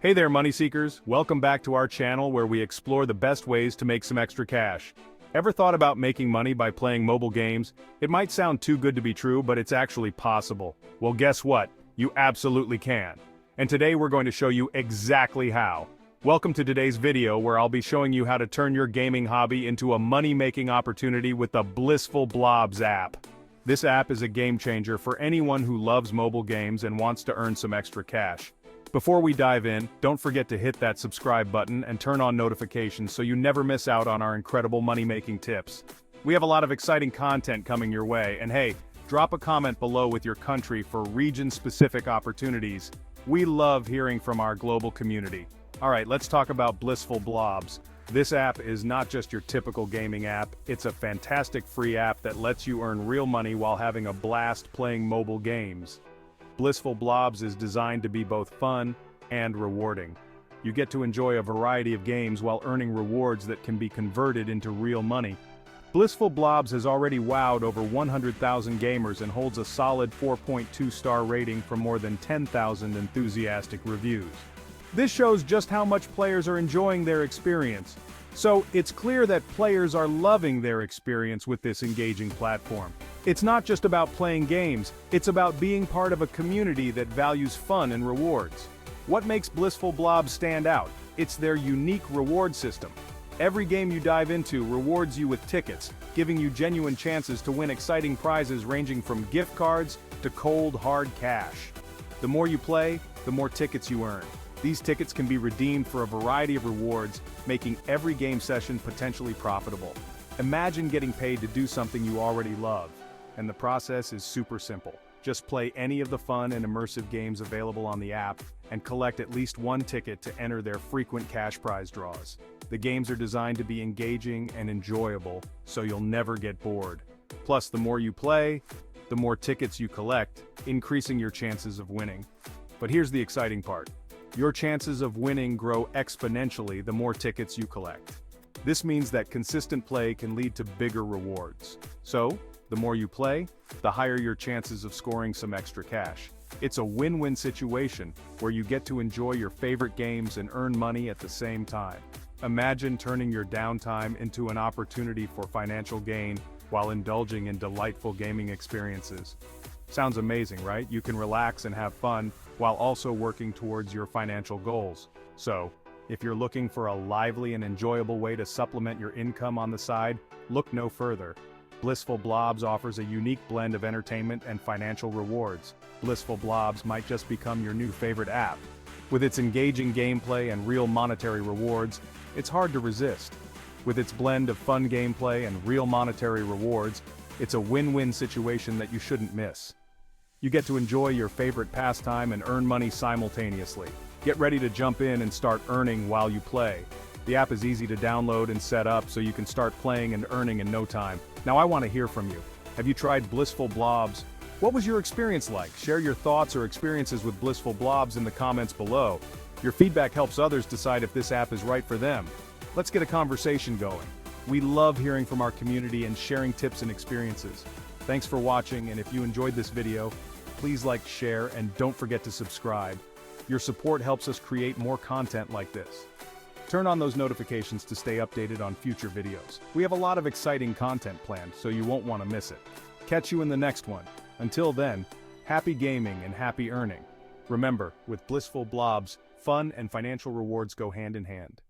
Hey there, money seekers. Welcome back to our channel where we explore the best ways to make some extra cash. Ever thought about making money by playing mobile games? It might sound too good to be true, but it's actually possible. Well, guess what? You absolutely can. And today we're going to show you exactly how. Welcome to today's video where I'll be showing you how to turn your gaming hobby into a money-making opportunity with the Blissful Blobs app. This app is a game changer for anyone who loves mobile games and wants to earn some extra cash. Before we dive in, don't forget to hit that subscribe button and turn on notifications so you never miss out on our incredible money-making tips. We have a lot of exciting content coming your way, and hey, drop a comment below with your country for region-specific opportunities. We love hearing from our global community. Alright, let's talk about Blissful Blobs. This app is not just your typical gaming app, it's a fantastic free app that lets you earn real money while having a blast playing mobile games. Blissful Blobs is designed to be both fun and rewarding. You get to enjoy a variety of games while earning rewards that can be converted into real money. Blissful Blobs has already wowed over 100,000 gamers and holds a solid 4.2-star rating from more than 10,000 enthusiastic reviews. This shows just how much players are enjoying their experience. So, it's clear that players are loving their experience with this engaging platform. It's not just about playing games, it's about being part of a community that values fun and rewards. What makes Blissful Blobs stand out? It's their unique reward system. Every game you dive into rewards you with tickets, giving you genuine chances to win exciting prizes ranging from gift cards to cold, hard cash. The more you play, the more tickets you earn. These tickets can be redeemed for a variety of rewards, making every game session potentially profitable. Imagine getting paid to do something you already love. And the process is super simple. Just play any of the fun and immersive games available on the app, and collect at least one ticket to enter their frequent cash prize draws. The games are designed to be engaging and enjoyable, so you'll never get bored. Plus, the more you play, the more tickets you collect, increasing your chances of winning. But here's the exciting part. Your chances of winning grow exponentially the more tickets you collect. This means that consistent play can lead to bigger rewards. So, the more you play, the higher your chances of scoring some extra cash. It's a win-win situation where you get to enjoy your favorite games and earn money at the same time. Imagine turning your downtime into an opportunity for financial gain while indulging in delightful gaming experiences. Sounds amazing, right? You can relax and have fun while also working towards your financial goals. So, if you're looking for a lively and enjoyable way to supplement your income on the side, look no further. Blissful Blobs offers a unique blend of entertainment and financial rewards. Blissful Blobs might just become your new favorite app. With its engaging gameplay and real monetary rewards, it's hard to resist. With its blend of fun gameplay and real monetary rewards, it's a win-win situation that you shouldn't miss. You get to enjoy your favorite pastime and earn money simultaneously. Get ready to jump in and start earning while you play. The app is easy to download and set up so you can start playing and earning in no time. Now I want to hear from you. Have you tried Blissful Blobs? What was your experience like? Share your thoughts or experiences with Blissful Blobs in the comments below. Your feedback helps others decide if this app is right for them. Let's get a conversation going. We love hearing from our community and sharing tips and experiences. Thanks for watching, and if you enjoyed this video, please like, share, and don't forget to subscribe. Your support helps us create more content like this. Turn on those notifications to stay updated on future videos. We have a lot of exciting content planned, so you won't want to miss it. Catch you in the next one. Until then, happy gaming and happy earning. Remember, with Blissful Blobs, fun and financial rewards go hand in hand.